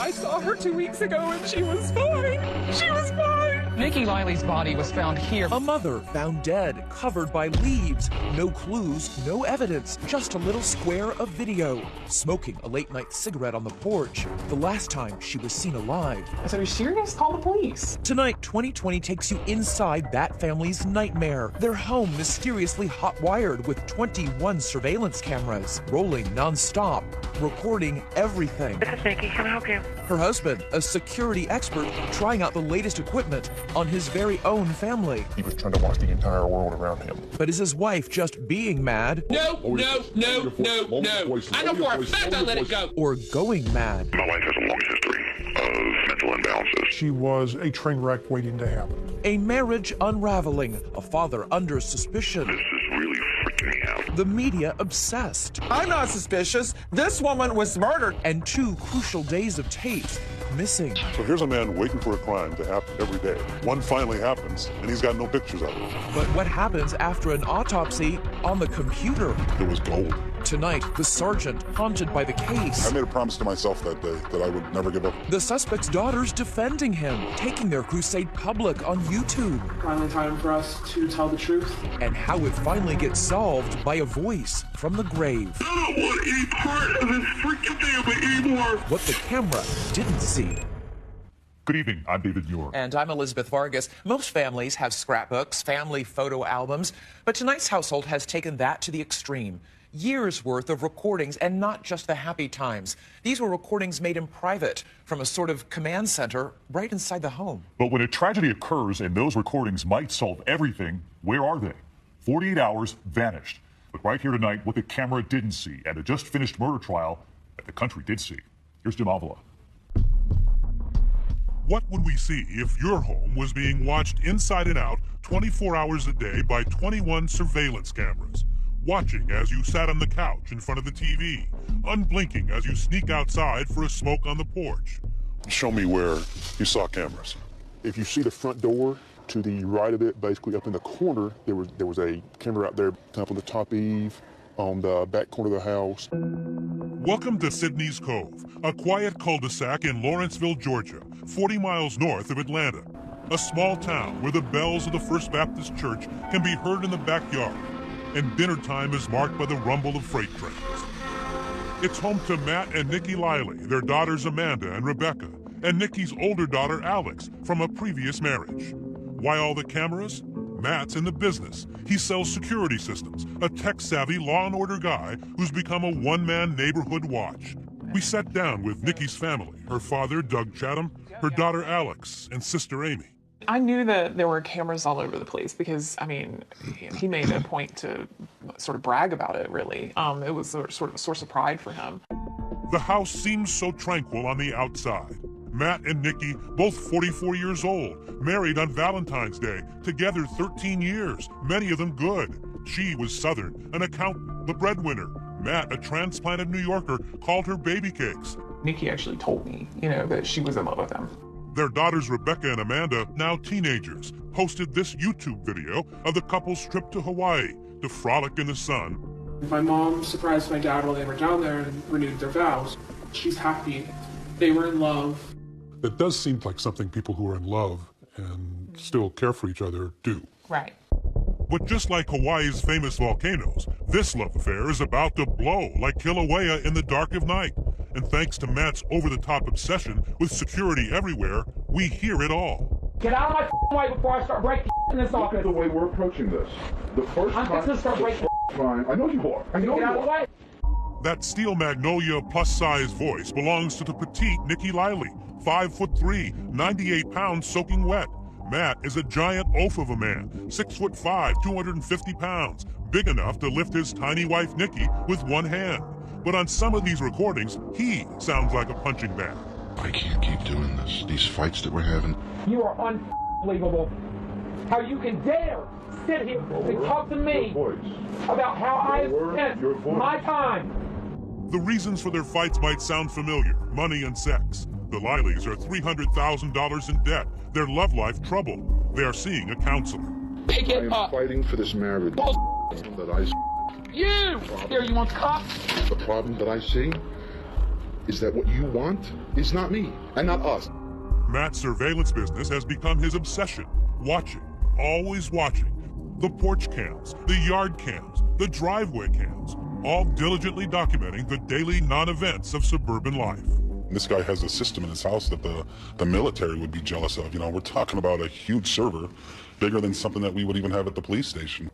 I saw her 2 weeks ago and she was fine. She was fine. Nikki Liley's body was found here. A mother found dead, covered by leaves. No clues, no evidence, just a little square of video. Smoking a late-night cigarette on the porch. The last time she was seen alive. I said, are you serious? Call the police. Tonight, 2020 takes you inside that family's nightmare. Their home mysteriously hot-wired with 21 surveillance cameras, rolling non-stop, recording everything. This is Nikki. Can I help you? Her husband, a security expert, trying out the latest equipment on his very own family. He was trying to watch the entire world around him. But is his wife just being mad? No. I know for a fact I let it go. Or going mad? My wife has a long history of mental imbalances. She was a train wreck waiting to happen. A marriage unraveling, a father under suspicion. This is really freaking me out. The media obsessed. I'm not suspicious. This woman was murdered. And 2 crucial days of tapes missing. So here's a man waiting for a crime to happen every day. One finally happens, and he's got no pictures of it. But what happens after an autopsy on the computer? It was gold. Tonight, the sergeant, haunted by the case. I made a promise to myself that day that I would never give up. The suspect's daughters defending him, taking their crusade public on YouTube. Finally time for us to tell the truth. And how it finally gets solved by a voice from the grave. I don't want any part of this freaking family anymore. What the camera didn't see. Good evening, I'm David Muir. And I'm Elizabeth Vargas. Most families have scrapbooks, family photo albums, but tonight's household has taken that to the extreme. Years worth of recordings, and not just the happy times. These were recordings made in private from a sort of command center right inside the home. But when a tragedy occurs and those recordings might solve everything, where are they? 48 hours vanished. But right here tonight, what the camera didn't see and a just finished murder trial that the country did see. Here's Jim Avila. What would we see if your home was being watched inside and out 24 hours a day by 21 surveillance cameras? Watching as you sat on the couch in front of the TV, unblinking as you sneak outside for a smoke on the porch. Show me where you saw cameras. If you see the front door to the right of it, basically up in the corner, there was a camera out there up on the top eave, on the back corner of the house. Welcome to Sydney's Cove, a quiet cul-de-sac in Lawrenceville, Georgia, 40 miles north of Atlanta. A small town where the bells of the First Baptist Church can be heard in the backyard, and dinner time is marked by the rumble of freight trains. It's home to Matt and Nikki Liley, their daughters Amanda and Rebecca, and Nikki's older daughter Alex from a previous marriage. Why all the cameras? Matt's in the business. He sells security systems, a tech-savvy law and order guy who's become a one-man neighborhood watch. We sat down with Nikki's family, her father, Doug Chatham, her daughter Alex, and sister Amy. I knew that there were cameras all over the place because, I mean, he made a point to sort of brag about it, really. It was sort of a source of pride for him. The house seems so tranquil on the outside. Matt and Nikki, both 44 years old, married on Valentine's Day, together 13 years, many of them good. She was Southern, an accountant, the breadwinner. Matt, a transplanted New Yorker, called her baby cakes. Nikki actually told me, that she was in love with him. Their daughters Rebecca and Amanda, now teenagers, posted this YouTube video of the couple's trip to Hawaii to frolic in the sun. My mom surprised my dad while they were down there and renewed their vows. She's happy. They were in love. It does seem like something people who are in love and still care for each other do. Right. But just like Hawaii's famous volcanoes, this love affair is about to blow like Kilauea in the dark of night. And thanks to Matt's over-the-top obsession with security everywhere, we hear it all. Get out of my way before I start breaking in this office. The way we're approaching this. The first I'm just gonna start breaking. Fine. I know you are. I know Get you out of the are. way. That steel magnolia plus-size voice belongs to the petite Nikki Liley, 5'3", 98 pounds soaking wet. Matt is a giant oaf of a man, 6'5", 250 pounds, big enough to lift his tiny wife Nikki with one hand. But on some of these recordings, he sounds like a punching bag. I can't keep doing this. These fights that we're having. You are unbelievable. How you can dare sit here and talk to me about how I spent my time. The reasons for their fights might sound familiar: money and sex. The Lileys are $300,000 in debt. Their love life troubled. They are seeing a counselor. Pick it up. Fighting for this marriage that I. You! Here, you want the cop? The problem that I see is that what you want is not me and not us. Matt's surveillance business has become his obsession. Watching, always watching. The porch cams, the yard cams, the driveway cams, all diligently documenting the daily non-events of suburban life. This guy has a system in his house that the military would be jealous of. You know, we're talking about a huge server, bigger than something that we would even have at the police station.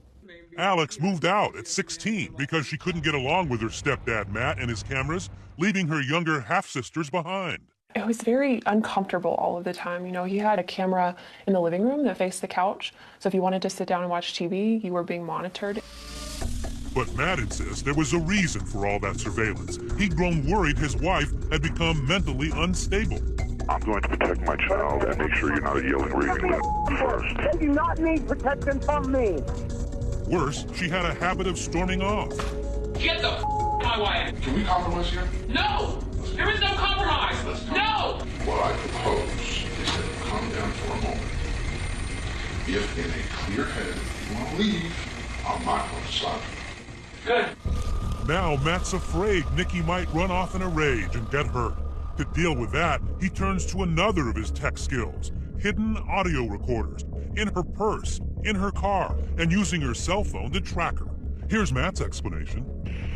Alex moved out at 16 because she couldn't get along with her stepdad Matt and his cameras, leaving her younger half-sisters behind. It was very uncomfortable all of the time. You know, he had a camera in the living room that faced the couch, so if you wanted to sit down and watch TV, you were being monitored. But Matt insists there was a reason for all that surveillance. He'd grown worried his wife had become mentally unstable. I'm going to protect my child and make sure you're not a yelling, raving first. They do not need protection from me. Worse, she had a habit of storming off. Get the my wife. Can we compromise here? No! There is no compromise! No! What I propose is that you calm down for a moment. If in a clear head you want to leave, I'm not going to stop you. Good. Now Matt's afraid Nikki might run off in a rage and get hurt. To deal with that, he turns to another of his tech skills, hidden audio recorders, in her purse, in her car, and using her cell phone to track her. Here's Matt's explanation.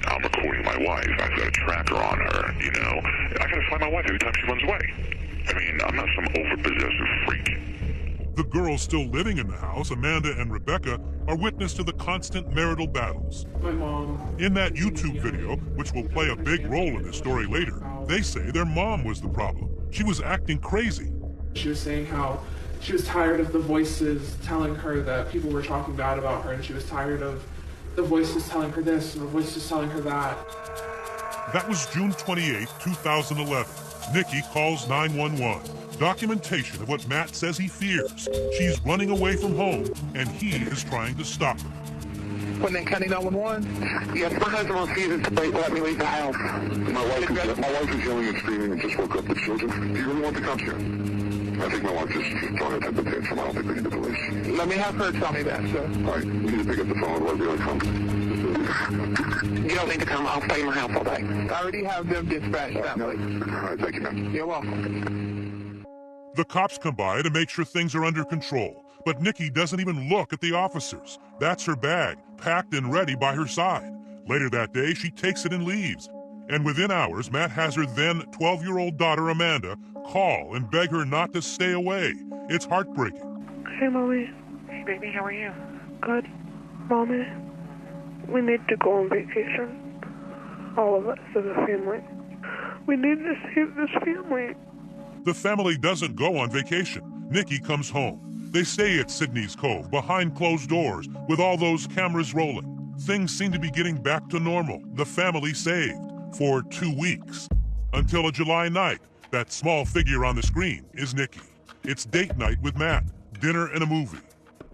I'm recording my wife. I've got a tracker on her, you know. I gotta find my wife every time she runs away. I mean, I'm not some over-possessive freak. The girls still living in the house, Amanda and Rebecca, are witness to the constant marital battles. My mom. In that YouTube video, which will play a big role in this story later, they say their mom was the problem. She was acting crazy. She was saying how she was tired of the voices telling her that people were talking bad about her, and she was tired of the voices telling her this and the voices telling her that. That was June 28, 2011. Nikki calls 911. Documentation of what Matt says he fears. She's running away from home, and he is trying to stop her. When they cutting 911? Yes, my husband refuses to let me leave the house. My wife is yelling and screaming and just woke up the children. Do you really want to come here? I think my wife just trying to type the tantrum. I don't think we need the police. Let me have her tell me that, sir. All right, we need to pick up the phone. Where do I come? You don't need to come. I'll stay in my house all day. I already have them dispatched that way. All right, thank you, ma'am. You're welcome. The cops come by to make sure things are under control, but Nikki doesn't even look at the officers. That's her bag, packed and ready by her side. Later that day, she takes it and leaves. And within hours, Matt has her then 12-year-old daughter, Amanda, call and beg her not to stay away. It's heartbreaking. Hey, Mommy. Hey, baby, how are you? Good. Mommy, we need to go on vacation. All of us as a family. We need to save this family. The family doesn't go on vacation. Nikki comes home. They stay at Sydney's Cove, behind closed doors, with all those cameras rolling. Things seem to be getting back to normal. The family saved. For 2 weeks. Until a July night, that small figure on the screen is Nikki. It's date night with Matt, dinner and a movie.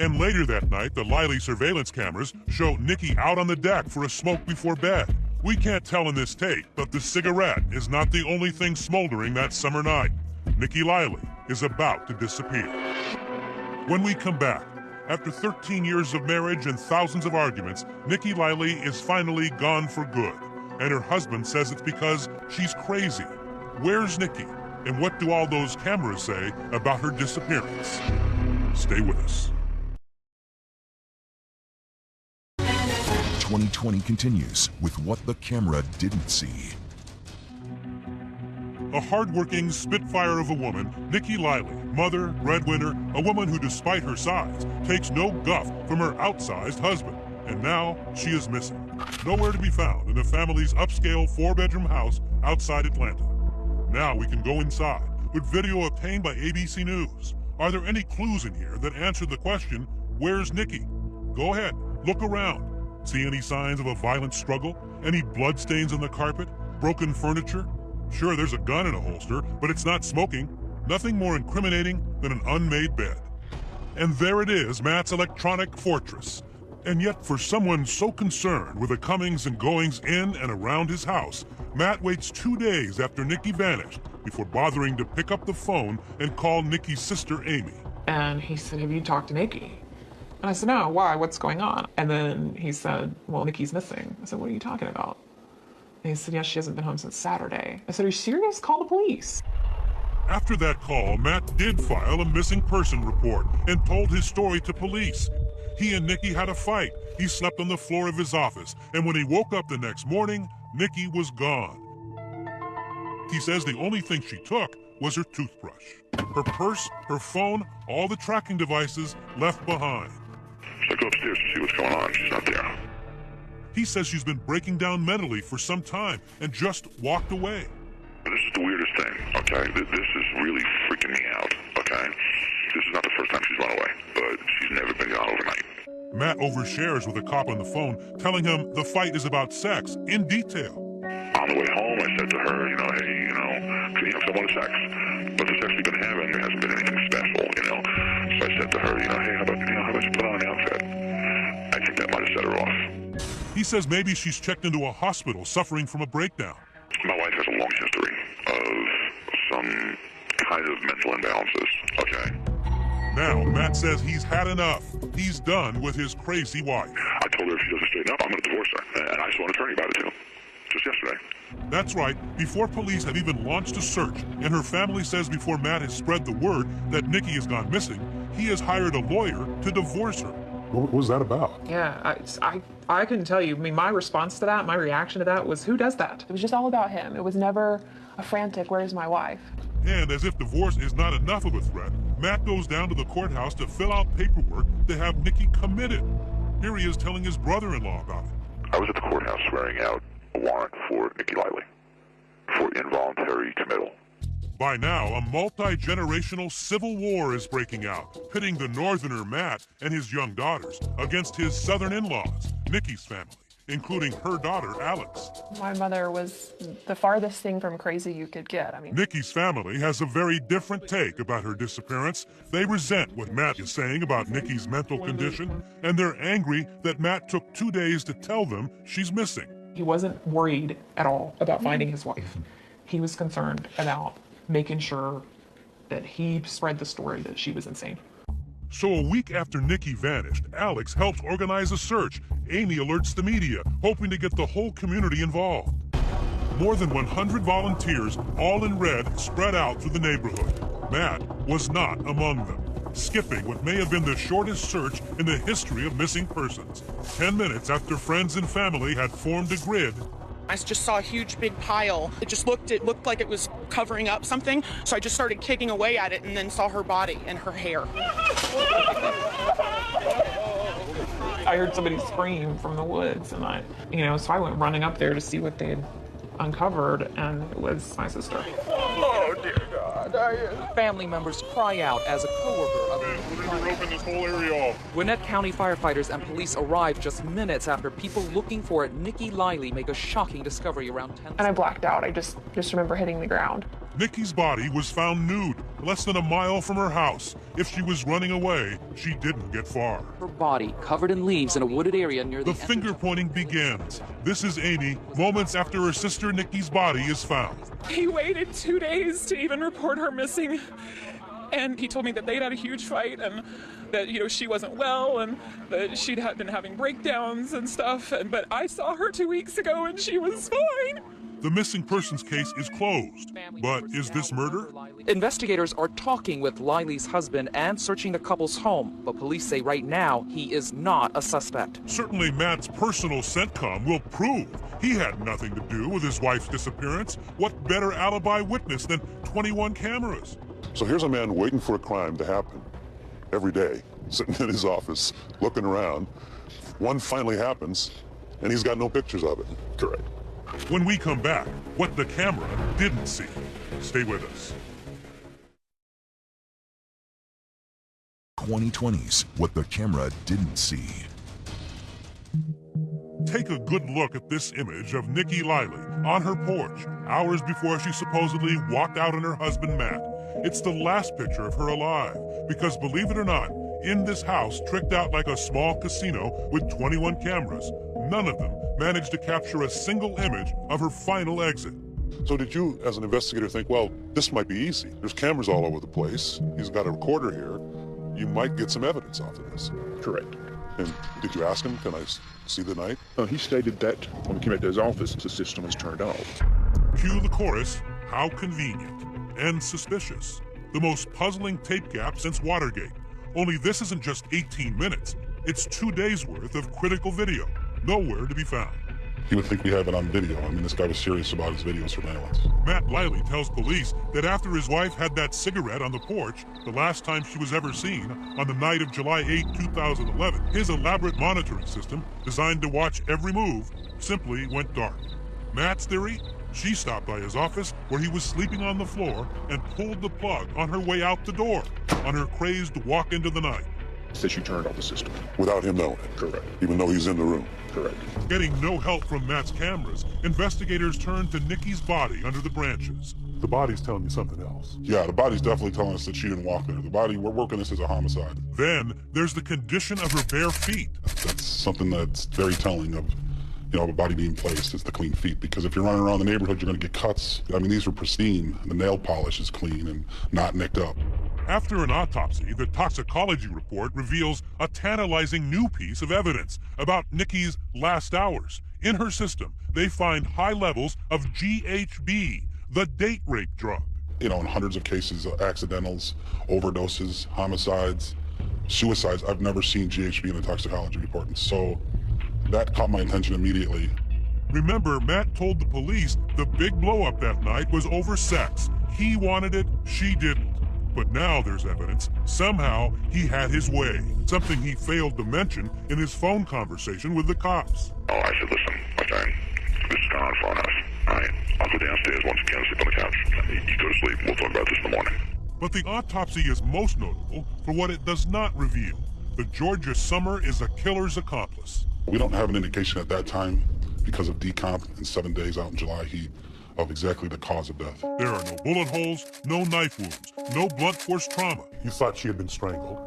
And later that night, the Liley surveillance cameras show Nikki out on the deck for a smoke before bed. We can't tell in this tape, but the cigarette is not the only thing smoldering that summer night. Nikki Liley is about to disappear. When we come back, after 13 years of marriage and thousands of arguments, Nikki Liley is finally gone for good. And her husband says it's because she's crazy. Where's Nikki? And what do all those cameras say about her disappearance? Stay with us. 2020 continues with what the camera didn't see. A hardworking spitfire of a woman, Nikki Liley, mother, breadwinner, a woman who, despite her size, takes no guff from her outsized husband. And now she is missing. Nowhere to be found in the family's upscale 4-bedroom house outside Atlanta. Now we can go inside with video obtained by ABC News. Are there any clues in here that answer the question, where's Nikki? Go ahead, look around. See any signs of a violent struggle? Any bloodstains on the carpet? Broken furniture? Sure, there's a gun in a holster, but it's not smoking. Nothing more incriminating than an unmade bed. And there it is, Matt's electronic fortress. And yet, for someone so concerned with the comings and goings in and around his house, Matt waits 2 days after Nikki vanished before bothering to pick up the phone and call Nikki's sister, Amy. And he said, have you talked to Nikki? And I said, no, why? What's going on? And then he said, well, Nikki's missing. I said, what are you talking about? And he said, yes, she hasn't been home since Saturday. I said, are you serious? Call the police. After that call, Matt did file a missing person report and told his story to police. He and Nikki had a fight. He slept on the floor of his office, and when he woke up the next morning, Nikki was gone. He says the only thing she took was her toothbrush. Her purse, her phone, all the tracking devices left behind. So I go upstairs to see what's going on. She's not there. He says she's been breaking down mentally for some time and just walked away. This is the weirdest thing, okay? This is really freaking me out, okay? This is not the first time she's run away, but she's never been gone overnight. Matt overshares with a cop on the phone, telling him the fight is about sex in detail. On the way home, I said to her, hey, I want sex. But the sex we've been having, there hasn't been anything special, So I said to her, hey, how about you put on an outfit? I think that might have set her off. He says maybe she's checked into a hospital suffering from a breakdown. My wife has a long history of some kind of mental imbalances, okay? Now, Matt says he's had enough. He's done with his crazy wife. I told her if she doesn't straighten up, I'm going to divorce her. And I saw an attorney about it, too. Just yesterday. That's right. Before police have even launched a search, and her family says before Matt has spread the word that Nikki has gone missing, he has hired a lawyer to divorce her. What was that about? Yeah, I couldn't tell you. I mean, my response to that, my reaction to that was, who does that? It was just all about him. It was never a frantic, where's my wife? And as if divorce is not enough of a threat, Matt goes down to the courthouse to fill out paperwork to have Nikki committed. Here he is telling his brother-in-law about it. I was at the courthouse swearing out a warrant for Nikki Lively for involuntary committal. By now, a multi-generational civil war is breaking out, pitting the northerner Matt and his young daughters against his southern in-laws, Nikki's family, including her daughter, Alex. My mother was the farthest thing from crazy you could get. Nikki's family has a very different take about her disappearance. They resent what Matt is saying about Nikki's mental condition, and they're angry that Matt took 2 days to tell them she's missing. He wasn't worried at all about finding his wife. He was concerned about making sure that he spread the story that she was insane. So a week after Nikki vanished, Alex helps organize a search. Amy alerts the media, hoping to get the whole community involved. More than 100 volunteers, all in red, spread out through the neighborhood. Matt was not among them, skipping what may have been the shortest search in the history of missing persons. 10 minutes after friends and family had formed a grid, I just saw a huge big pile. It looked like it was covering up something, so I just started kicking away at it and then saw her body and her hair. I heard somebody scream from the woods, and so I went running up there to see what they had uncovered, and it was my sister. Oh, dear God. Family members cry out as a co-worker of we're gonna open this whole area off. Gwinnett County firefighters and police arrived just minutes after people looking for Nikki Lively make a shocking discovery around 10. And I blacked out. I just remember hitting the ground. Nikki's body was found nude, less than a mile from her house. If she was running away, she didn't get far. Her body covered in leaves in a wooded area near the finger pointing begins. This is Amy, moments after her sister Nikki's body is found. He waited 2 days to even report her missing. And he told me that they'd had a huge fight and that, she wasn't well and that she'd been having breakdowns and stuff. But I saw her 2 weeks ago and she was fine. The missing persons case is closed. But is this murder? Investigators are talking with Lively's husband and searching the couple's home, but police say right now he is not a suspect. Certainly Matt's personal CENTCOM will prove he had nothing to do with his wife's disappearance. What better alibi witness than 21 cameras? So here's a man waiting for a crime to happen every day, sitting in his office, looking around. One finally happens, and he's got no pictures of it. Correct. When we come back, what the camera didn't see. Stay with us. 2020's What the Camera Didn't See. Take a good look at this image of Nikki Lively on her porch, hours before she supposedly walked out on her husband Matt. It's the last picture of her alive, because believe it or not, in this house tricked out like a small casino with 21 cameras, none of them managed to capture a single image of her final exit. So did you, as an investigator, think, well, this might be easy. There's cameras all over the place. He's got a recorder here. You might get some evidence off of this. Correct. And did you ask him, can I see the knife? He stated that when we came back to his office, the system was turned off. Cue the chorus, how convenient and suspicious. The most puzzling tape gap since Watergate. Only this isn't just 18 minutes. It's 2 days worth of critical video. Nowhere to be found. He would think we have it on video. I mean, this guy was serious about his video surveillance. Matt Liley tells police that after his wife had that cigarette on the porch, the last time she was ever seen, on the night of July 8, 2011, his elaborate monitoring system, designed to watch every move, simply went dark. Matt's theory? She stopped by his office where he was sleeping on the floor and pulled the plug on her way out the door, on her crazed walk into the night. Said she turned off the system. Without him knowing it. Correct. Even though he's in the room. Correct. Getting no help from Matt's cameras, investigators turned to Nikki's body under the branches. The body's telling you something else. Yeah, the body's definitely telling us that she didn't walk there. The body, we're working this as a homicide. Then there's the condition of her bare feet. That's something that's very telling of, of a body being placed, is the clean feet. Because if you're running around the neighborhood, you're going to get cuts. I mean, these are pristine. The nail polish is clean and not nicked up. After an autopsy, the toxicology report reveals a tantalizing new piece of evidence about Nikki's last hours. In her system, they find high levels of GHB, the date rape drug. In hundreds of cases, accidentals, overdoses, homicides, suicides, I've never seen GHB in the toxicology report. And so that caught my attention immediately. Remember, Matt told the police the big blow-up that night was over sex. He wanted it, she didn't. But now there's evidence. Somehow he had his way, something he failed to mention in his phone conversation with the cops. Oh, I said, listen, okay, this is kind of fun house. All right, I'll go downstairs once again, sleep on the couch. You go to sleep, we'll talk about this in the morning. But the autopsy is most notable for what it does not reveal. The Georgia summer is a killer's accomplice. We don't have an indication at that time, because of decomp and 7 days out in July heat, of exactly the cause of death. There are no bullet holes, no knife wounds, no blunt force trauma. You thought she had been strangled,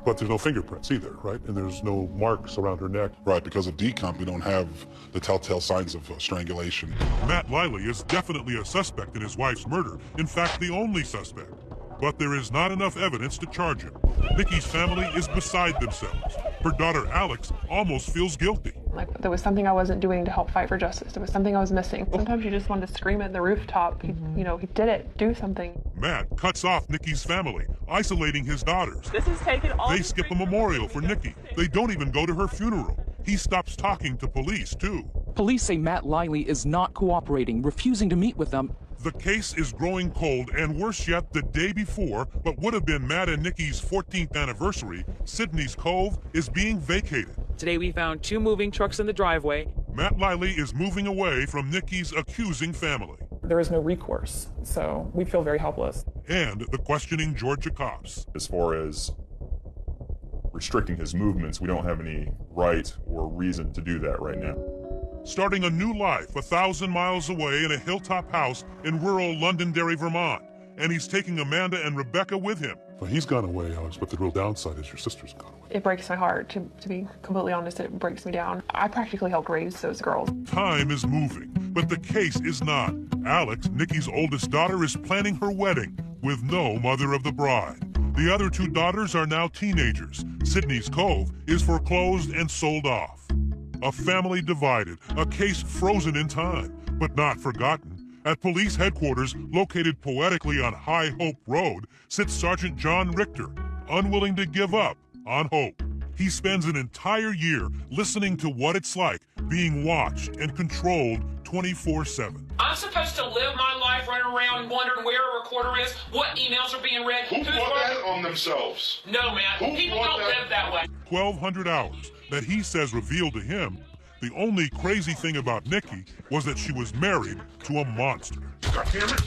but there's no fingerprints either, right? And there's no marks around her neck. Right, because of decomp, we don't have the telltale signs of strangulation. Matt Liley is definitely a suspect in his wife's murder. In fact, the only suspect. But there is not enough evidence to charge him. Nikki's family is beside themselves. Her daughter, Alex, almost feels guilty. Like, there was something I wasn't doing to help fight for justice. There was something I was missing. Sometimes you just wanted to scream at the rooftop. He did it. Do something. Matt cuts off Nikki's family, isolating his daughters. This is taking all. They skip a memorial for Nikki. They don't even go to her funeral. He stops talking to police, too. Police say Matt Liley is not cooperating, refusing to meet with them. The case is growing cold, and worse yet, the day before what would have been Matt and Nikki's 14th anniversary, Sydney's Cove is being vacated. Today we found 2 moving trucks in the driveway. Matt Liley is moving away from Nikki's accusing family. There is no recourse, so we feel very helpless. And the questioning Georgia cops. As far as restricting his movements, we don't have any right or reason to do that right now. Starting a new life 1,000 miles away in a hilltop house in rural Londonderry, Vermont. And he's taking Amanda and Rebecca with him. Well, he's gone away, Alex, but the real downside is your sister's gone away. It breaks my heart, to be completely honest. It breaks me down. I practically helped raise those girls. Time is moving, but the case is not. Alex, Nikki's oldest daughter, is planning her wedding with no mother of the bride. The other 2 daughters are now teenagers. Sydney's Cove is foreclosed and sold off. A family divided, a case frozen in time, but not forgotten. At police headquarters, located poetically on High Hope Road, sits Sergeant John Richter, unwilling to give up on hope. He spends an entire year listening to what it's like being watched and controlled 24/7. I'm supposed to live my life running around wondering where a recorder is, what emails are being read. Who brought that on themselves? No, man. People don't live that way. 1,200 hours that he says revealed to him the only crazy thing about Nikki was that she was married to a monster. God damn it!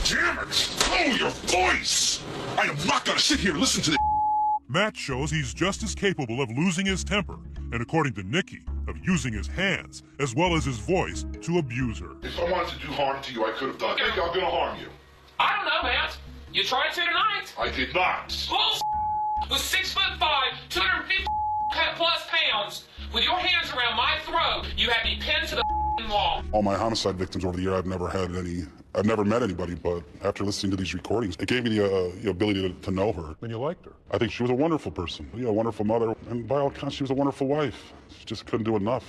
Damn it! Lower your voice! I am not gonna sit here and listen to this. Matt shows he's just as capable of losing his temper, and according to Nikki, of using his hands as well as his voice to abuse her. If I wanted to do harm to you, I could have done it. I think I'm gonna harm you. I don't know, Matt. You tried to tonight. I did not. Bull was 6'5", 250 plus pounds. With your hands around my throat, you had me pinned to the wall. All my homicide victims over the year, I've never had any I've never met anybody, but after listening to these recordings, it gave me the ability to know her. And you liked her? I think she was a wonderful person, a wonderful mother, and by all accounts, she was a wonderful wife. She just couldn't do enough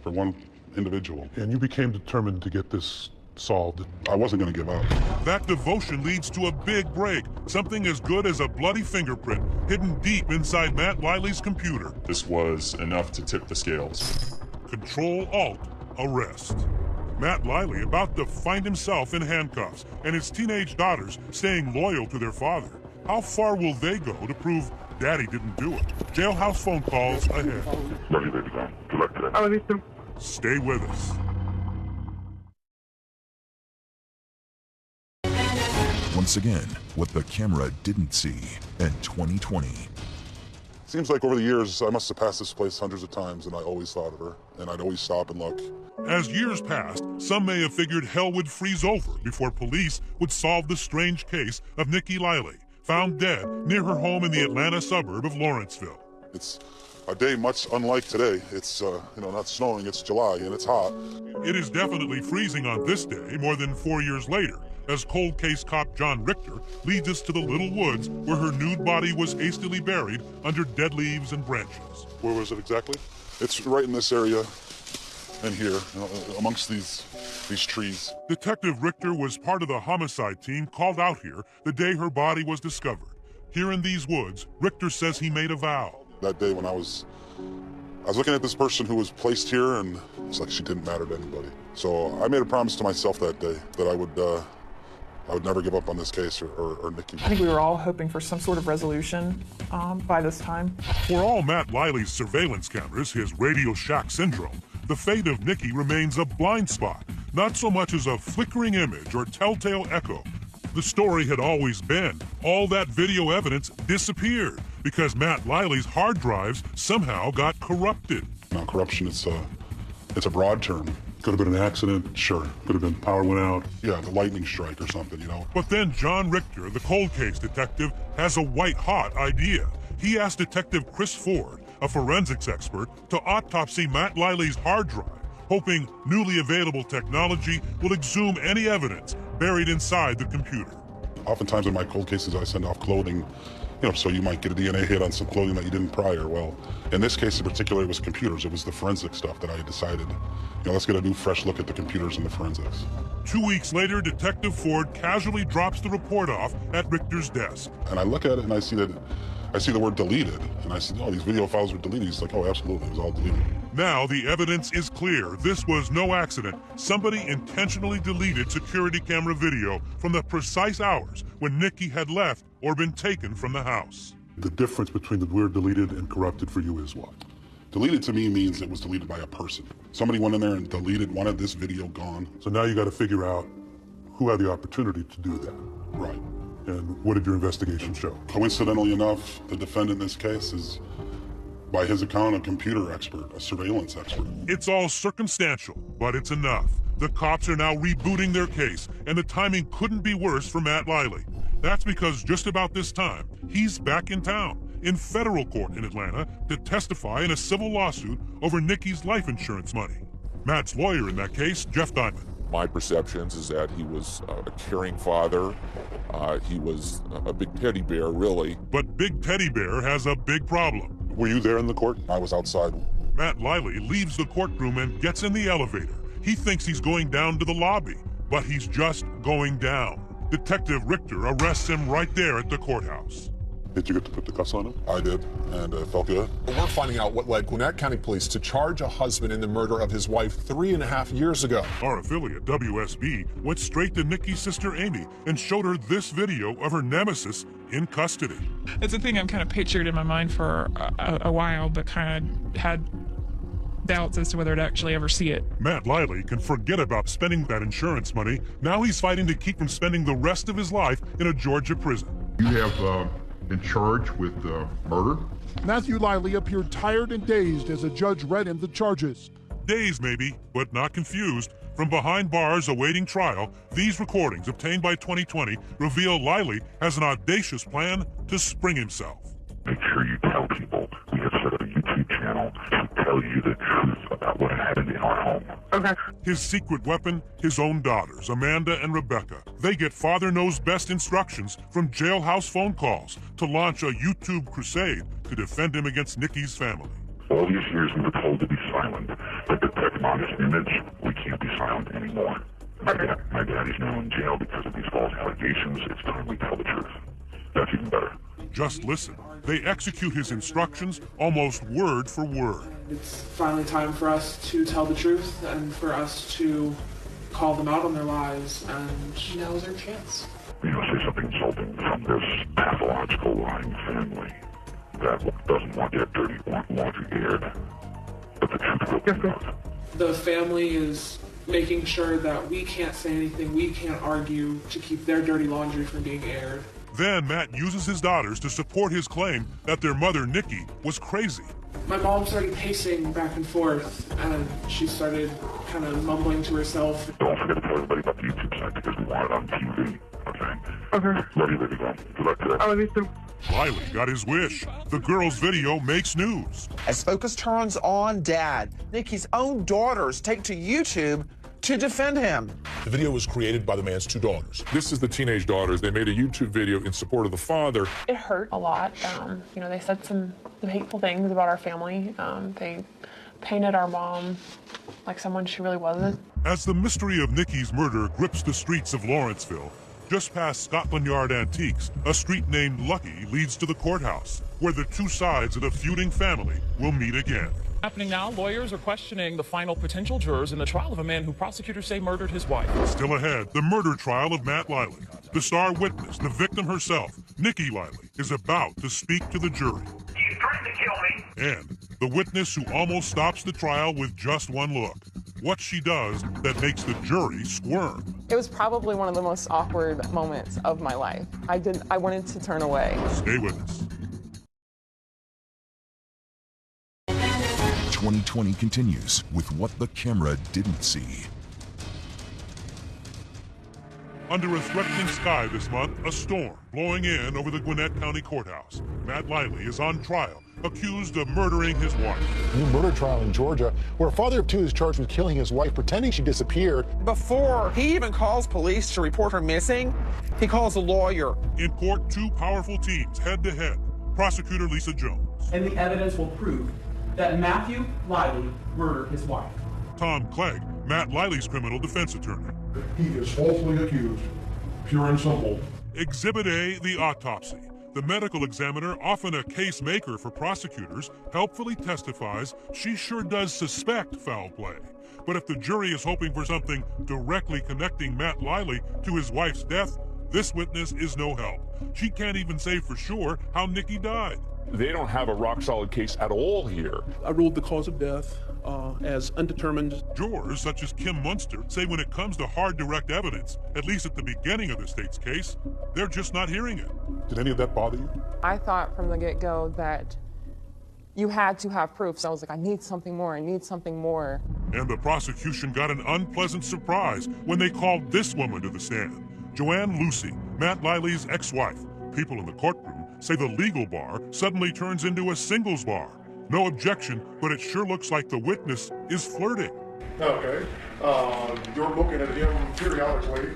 for one individual. And you became determined to get this solved. I wasn't going to give up. That devotion leads to a big break, something as good as a bloody fingerprint hidden deep inside Matt Liley's computer. This was enough to tip the scales. Control-Alt, arrest. Matt Liley about to find himself in handcuffs, and his teenage daughters staying loyal to their father. How far will they go to prove Daddy didn't do it? Jailhouse phone calls ahead. Ready, baby, go. Direct today. Stay with us. Once again, what the camera didn't see in 2020. Seems like over the years, I must have passed this place hundreds of times, and I always thought of her, and I'd always stop and look. As years passed, some may have figured hell would freeze over before police would solve the strange case of Nikki Liley, found dead near her home in the Atlanta suburb of Lawrenceville. It's a day much unlike today. It's, not snowing, it's July, and it's hot. It is definitely freezing on this day more than 4 years later, as cold case cop John Richter leads us to the little woods where her nude body was hastily buried under dead leaves and branches. Where was it exactly? It's right in this area, and here, amongst these trees. Detective Richter was part of the homicide team called out here the day her body was discovered. Here in these woods, Richter says he made a vow. That day when I was looking at this person who was placed here, and it's like she didn't matter to anybody. So I made a promise to myself that day that I would never give up on this case or Nikki. I think we were all hoping for some sort of resolution by this time. For all Matt Liley's surveillance cameras, his Radio Shack syndrome, the fate of Nikki remains a blind spot, not so much as a flickering image or telltale echo. The story had always been all that video evidence disappeared because Matt Liley's hard drives somehow got corrupted. Now, corruption, it's a broad term. Could have been an accident. Sure. Could have been power went out. Yeah, the lightning strike or something, But then John Richter, the cold case detective, has a white-hot idea. He asked Detective Chris Ford, a forensics expert, to autopsy Matt Liley's hard drive, hoping newly available technology will exhume any evidence buried inside the computer. Oftentimes in my cold cases, I send off clothing, so you might get a DNA hit on some clothing that you didn't prior. Well, in this case in particular, it was computers. It was the forensic stuff that I had decided, let's get a new fresh look at the computers and the forensics. 2 weeks later, Detective Ford casually drops the report off at Richter's desk. And I look at it and I see the word deleted. And I said, oh, these video files were deleted. He's like, oh, absolutely, it was all deleted. Now the evidence is clear. This was no accident. Somebody intentionally deleted security camera video from the precise hours when Nikki had left or been taken from the house. The difference between the word deleted and corrupted for you is what? Deleted to me means it was deleted by a person. Somebody went in there and wanted this video gone. So now you got to figure out who had the opportunity to do that. Right. And what did your investigation show? Coincidentally enough, the defendant in this case is, by his account, a computer expert, a surveillance expert. It's all circumstantial, but it's enough. The cops are now rebooting their case, and the timing couldn't be worse for Matt Liley. That's because just about this time, he's back in town, in federal court in Atlanta, to testify in a civil lawsuit over Nikki's life insurance money. Matt's lawyer in that case, Jeff Diamond. My perceptions is that he was a caring father. He was a big teddy bear, really. But Big Teddy Bear has a big problem. Were you there in the court? I was outside. Matt Liley leaves the courtroom and gets in the elevator. He thinks he's going down to the lobby, but he's just going down. Detective Richter arrests him right there at the courthouse. Did you get to put the cuffs on him? I did, and it felt good. We're finding out what led Gwinnett County Police to charge a husband in the murder of his wife 3.5 years ago. Our affiliate, WSB, went straight to Nikki's sister Amy and showed her this video of her nemesis in custody. It's a thing I've kind of pictured in my mind for a while, but kind of had doubts as to whether to actually ever see it. Matt Liley can forget about spending that insurance money. Now he's fighting to keep from spending the rest of his life in a Georgia prison. You have been charged with murder. Matthew Liley appeared tired and dazed as a judge read him the charges. Dazed maybe, but not confused. From behind bars awaiting trial, these recordings obtained by 2020 reveal Liley has an audacious plan to spring himself. Make sure you tell people we have set up a YouTube channel to tell you the truth about what happened in our home. Okay. His secret weapon, his own daughters, Amanda and Rebecca. They get Father Knows Best instructions from jailhouse phone calls to launch a YouTube crusade to defend him against Nikki's family. All these years we were told to be silent, but to protect Mama's image, we can't be silent anymore. My dad is now in jail because of these false allegations. It's time we tell the truth. That's even better. Just listen. They execute his instructions almost word for word. It's finally time for us to tell the truth and for us to call them out on their lies, and now's our chance. You know, say something insulting from this pathological lying family that doesn't want their dirty laundry aired. But the truth will come out. The family is making sure that we can't say anything, we can't argue to keep their dirty laundry from being aired. Then Matt uses his daughters to support his claim that their mother, Nikki, was crazy. My mom started pacing back and forth, and she started kind of mumbling to herself. Don't forget to tell everybody about the YouTube site because we want it on TV. Okay? Love you, baby girl. Good luck today. I love you too. Riley got his wish. The girl's video makes news. As focus turns on Dad, Nikki's own daughters take to YouTube to defend him. The video was created by the man's two daughters. This is the teenage daughters. They made a YouTube video in support of the father. It hurt a lot. You know, they said some hateful things about our family. They painted our mom like someone she really wasn't. As the mystery of Nikki's murder grips the streets of Lawrenceville, just past Scotland Yard Antiques, a street named Lucky leads to the courthouse, where the two sides of the feuding family will meet again. Happening now, lawyers are questioning the final potential jurors in the trial of a man who prosecutors say murdered his wife. Still ahead, the murder trial of Matt Liley. The star witness, the victim herself, Nikki Liley, is about to speak to the jury. She's trying to kill me. And the witness who almost stops the trial with just one look. What she does that makes the jury squirm. It was probably one of the most awkward moments of my life. I wanted to turn away. Stay with us. 2020 continues with what the camera didn't see. Under a threatening sky this month, a storm blowing in over the Gwinnett County Courthouse. Matt Liley is on trial, accused of murdering his wife. New murder trial in Georgia, where a father of two is charged with killing his wife, pretending she disappeared. Before he even calls police to report her missing, he calls a lawyer. In court, two powerful teams head-to-head. Prosecutor Lisa Jones. And the evidence will prove that Matthew Liley murdered his wife. Tom Clegg, Matt Liley's criminal defense attorney. He is falsely accused, pure and simple. Exhibit A, the autopsy. The medical examiner, often a case maker for prosecutors, helpfully testifies she sure does suspect foul play. But if the jury is hoping for something directly connecting Matt Liley to his wife's death, this witness is no help. She can't even say for sure how Nikki died. They don't have a rock-solid case at all here. I ruled the cause of death as undetermined. Jurors such as Kim Munster say when it comes to hard direct evidence, at least at the beginning of the state's case, they're just not hearing it. Did any of that bother you? I thought from the get-go that you had to have proof. So I was like, I need something more, I need something more. And the prosecution got an unpleasant surprise when they called this woman to the stand. Joanne Lucy, Matt Liley's ex-wife. People in the courtroom say the legal bar suddenly turns into a singles bar. No objection, but it sure looks like the witness is flirting. Okay. You're looking at him periodically.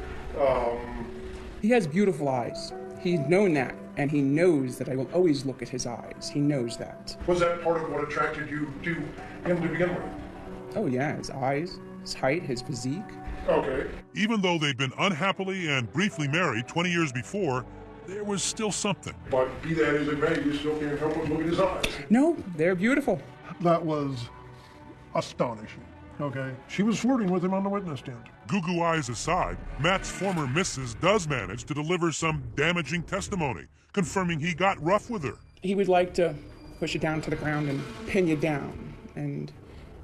He has beautiful eyes. He's known that, and he knows that I will always look at his eyes. He knows that. Was that part of what attracted you to him to begin with? Oh yeah, his eyes, his height, his physique. Okay. Even though they've been unhappily and briefly married 20 years before, there was still something. But be that as it may, you still can't help but look at his eyes. No, they're beautiful. That was astonishing. Okay, she was flirting with him on the witness stand. Goo-goo eyes aside, Matt's former missus does manage to deliver some damaging testimony, confirming he got rough with her. He would like to push you down to the ground and pin you down. And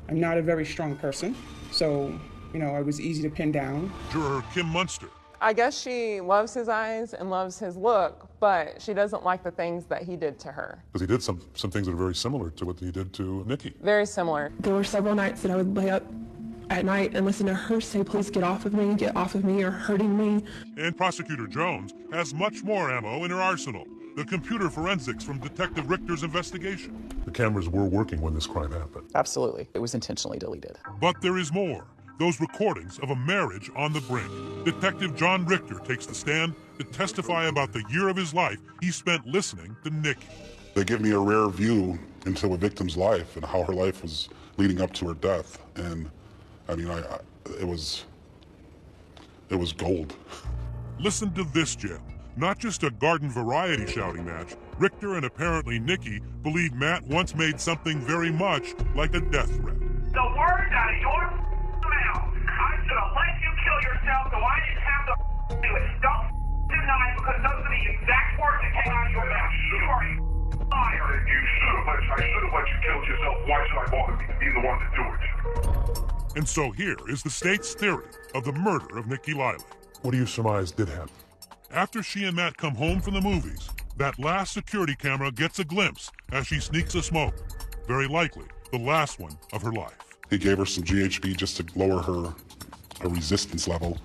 I'm not a very strong person, so, I was easy to pin down. Juror Kim Munster. I guess she loves his eyes and loves his look, but she doesn't like the things that he did to her. Because he did some things that are very similar to what he did to Nikki. Very similar. There were several nights that I would lay up at night and listen to her say, please get off of me, you're hurting me. And Prosecutor Jones has much more ammo in her arsenal. the computer forensics from Detective Richter's investigation. The cameras were working when this crime happened. Absolutely. It was intentionally deleted. But there is more. Those recordings of a marriage on the brink. Detective John Richter takes the stand to testify about the year of his life he spent listening to Nikki. They give me a rare view into a victim's life and how her life was leading up to her death. And I mean, it was gold. Listen to this, Jim. Not just a garden variety shouting match. Richter and apparently Nikki believe Matt once made something very much like a death threat. The words out of your mouth. I should have let you kill yourself so I didn't have to do it. Don't deny it because those are the exact words that came out of your mouth. You are a liar. I should have let you kill yourself. Why should I bother me to be the one to do it? And so here is the state's theory of the murder of Nikki Liley. What do you surmise did happen? After she and Matt come home from the movies, that last security camera gets a glimpse as she sneaks a smoke. Very likely the last one of her life. He gave her some GHB just to lower her resistance level.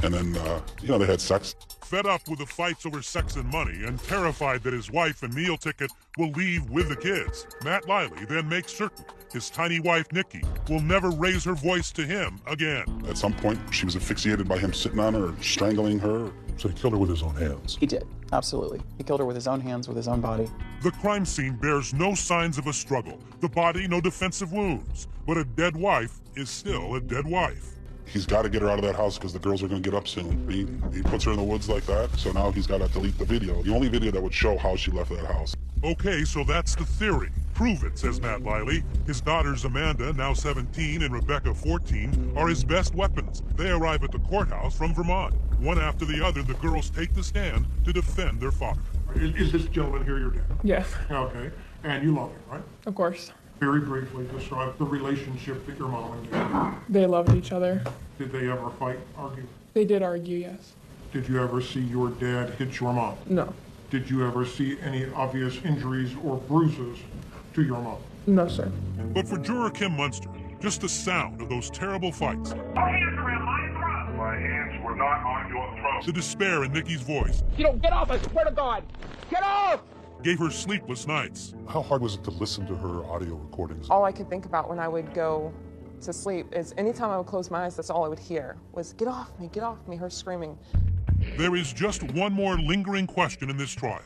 And then, they had sex. Fed up with the fights over sex and money and terrified that his wife and meal ticket will leave with the kids, Matt Liley then makes certain his tiny wife, Nikki, will never raise her voice to him again. At some point, she was asphyxiated by him sitting on her, strangling her. So he killed her with his own hands? He did, absolutely. He killed her with his own hands, with his own body. The crime scene bears no signs of a struggle. The body, no defensive wounds. But a dead wife is still a dead wife. He's got to get her out of that house because the girls are going to get up soon. He puts her in the woods like that, so now he's got to delete the video. The only video that would show how she left that house. Okay, so that's the theory. Prove it, says Matt Liley. His daughters Amanda, now 17, and Rebecca, 14, are his best weapons. They arrive at the courthouse from Vermont. One after the other, the girls take the stand to defend their father. Is this gentleman here your dad? Yes. Okay. And you love him, right? Of course. Very briefly, describe the relationship that your mom and dad. They loved each other. Did they ever fight, argue? They did argue, yes. Did you ever see your dad hit your mom? No. Did you ever see any obvious injuries or bruises to your mom? No, sir. But for juror Kim Munster, just the sound of those terrible fights. Your hands around my throat. My hands were not on your throat. The despair in Nikki's voice. Get off, I swear to God. Get off! Gave her sleepless nights. How hard was it to listen to her audio recordings? All I could think about when I would go to sleep is anytime I would close my eyes, that's all I would hear was, get off me, her screaming. There is just one more lingering question in this trial.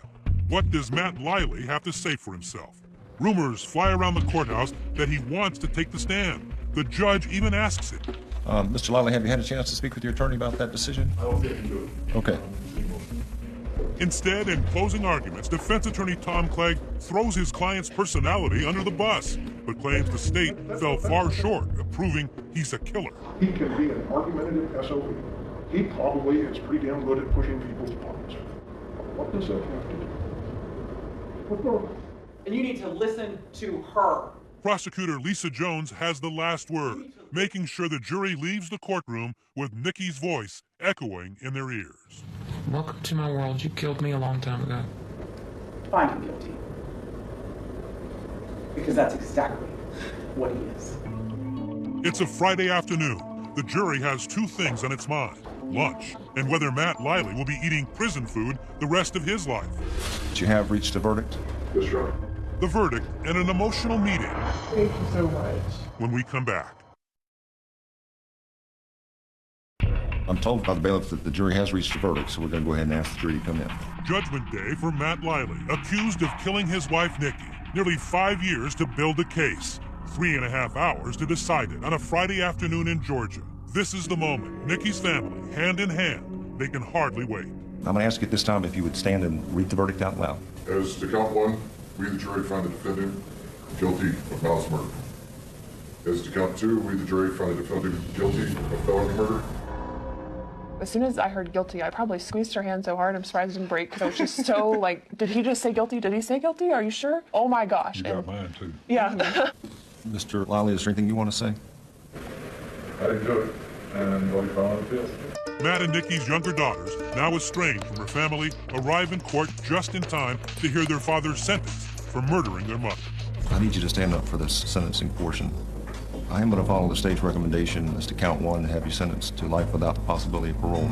What does Matt Liley have to say for himself? Rumors fly around the courthouse that he wants to take the stand. The judge even asks it. Mr. Liley, have you had a chance to speak with your attorney about that decision? I don't think you do. Okay. Instead, in closing arguments, defense attorney Tom Clegg throws his client's personality under the bus, but claims the state fell far short of proving he's a killer. He can be an argumentative SOB. He probably is pretty damn good at pushing people's buttons. What does that have to do? What's wrong? And you need to listen to her. Prosecutor Lisa Jones has the last word, making sure the jury leaves the courtroom with Nikki's voice echoing in their ears. Welcome to my world. You killed me a long time ago. Find him guilty. Because that's exactly what he is. It's a Friday afternoon. The jury has two things on its mind: lunch, and whether Matt Liley will be eating prison food the rest of his life. Did you have reached a verdict? Yes, sir. The verdict and an emotional meeting. Thank you so much. When we come back. I'm told by the bailiff that the jury has reached a verdict, so we're going to go ahead and ask the jury to come in. Judgment Day for Matt Liley, accused of killing his wife Nikki. Nearly 5 years to build a case. 3.5 hours to decide it on a Friday afternoon in Georgia. This is the moment. Nikki's family, hand in hand, they can hardly wait. I'm going to ask you at this time if you would stand and read the verdict out loud. As to count one, we the jury find the defendant guilty of malice murder. As to count two, we the jury find the defendant guilty of felony murder. As soon as I heard guilty, I probably squeezed her hand so hard, I'm surprised it didn't break, because I was just so like, did he just say guilty? Did he say guilty? Are you sure? Oh my gosh. You got mine too. Yeah. Mr. Liley, is there anything you want to say? I didn't do it, and I'll be found on appeal. Matt and Nikki's younger daughters, now estranged from her family, arrive in court just in time to hear their father's sentence for murdering their mother. I need you to stand up for this sentencing portion. I am going to follow the state's recommendation as to count one and have you sentenced to life without the possibility of parole.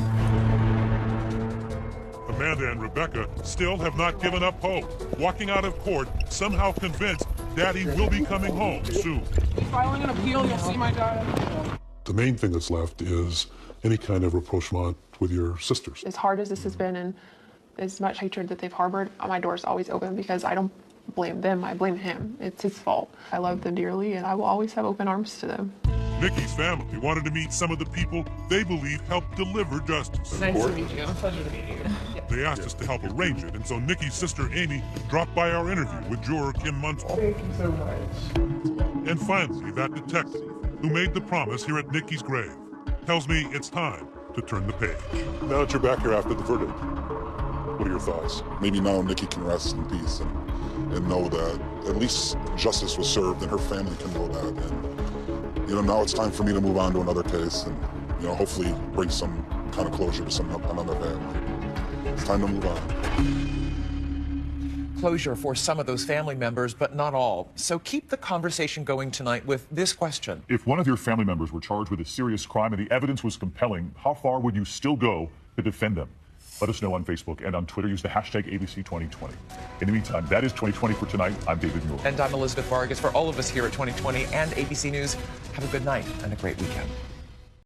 Amanda and Rebecca still have not given up hope, walking out of court somehow convinced Daddy will be coming home soon. Filing an appeal, you'll see my dad. The main thing that's left is any kind of rapprochement with your sisters. As hard as this has been and as much hatred that they've harbored, my door's always open because I don't blame them, I blame him. It's his fault. I love them dearly and I will always have open arms to them. Nikki's family wanted to meet some of the people they believe helped deliver justice. Nice to meet you. Pleasure to meet you. They asked us to help arrange it, and so Nikki's sister Amy dropped by our interview with juror Kim Munson. Thank you so much. And finally, that detective who made the promise here at Nikki's grave tells me it's time to turn the page. Now that you're back here after the verdict, what are your thoughts? Maybe now Nikki can rest in peace and know that at least justice was served, and her family can know that. And now it's time for me to move on to another case, and hopefully bring some kind of closure to another family. It's time to move on. Closure for some of those family members, but not all. So keep the conversation going tonight with this question. If one of your family members were charged with a serious crime and the evidence was compelling, how far would you still go to defend them? Let us know on Facebook and on Twitter. Use the hashtag ABC2020. In the meantime, that is 2020 for tonight. I'm David Muir. And I'm Elizabeth Vargas. For all of us here at 2020 and ABC News, have a good night and a great weekend.